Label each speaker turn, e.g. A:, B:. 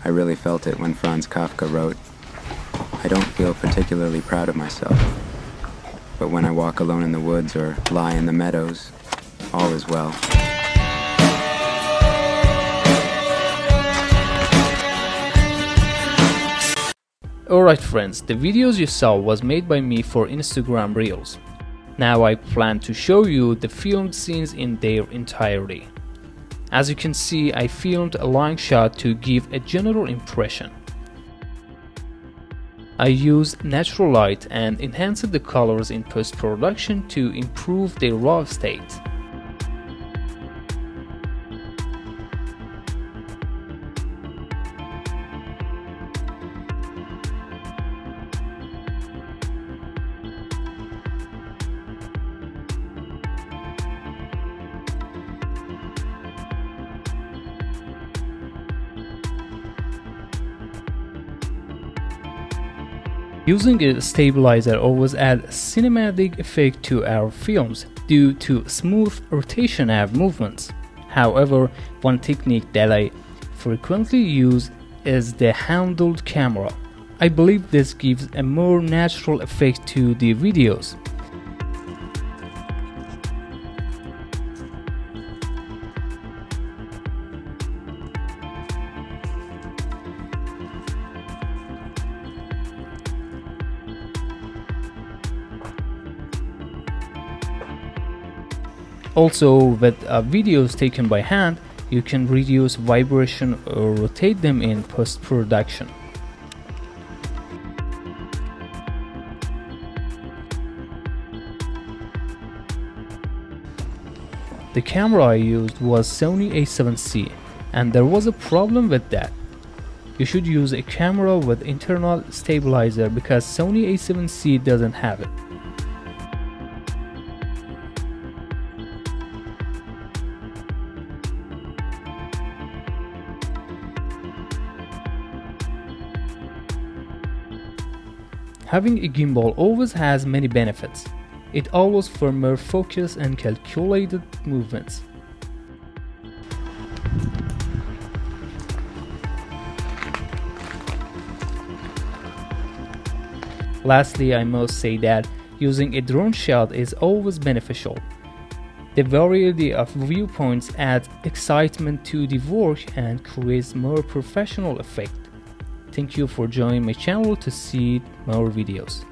A: I really felt it when Franz Kafka wrote, "I don't feel particularly proud of myself, but when I walk alone in the woods or lie in the meadows, all is well."
B: Alright friends, the videos you saw was made by me for Instagram Reels. Now I plan to show you the filmed scenes in their entirety. As you can see, I filmed a long shot to give a general impression. I used natural light and enhanced the colors in post-production to improve their raw state. Using a stabilizer always adds cinematic effect to our films due to smooth rotation of movements. However, one technique that I frequently use is the handled camera. I believe this gives a more natural effect to the videos. Also, with videos taken by hand, you can reduce vibration or rotate them in post-production. The camera I used was Sony a7C, and there was a problem with that. You should use a camera with internal stabilizer because Sony a7C doesn't have it. Having a gimbal always has many benefits. It allows for more focus and calculated movements. Lastly, I must say that using a drone shot is always beneficial. The variety of viewpoints adds excitement to the work and creates more professional effect. Thank you for joining my channel to see more videos.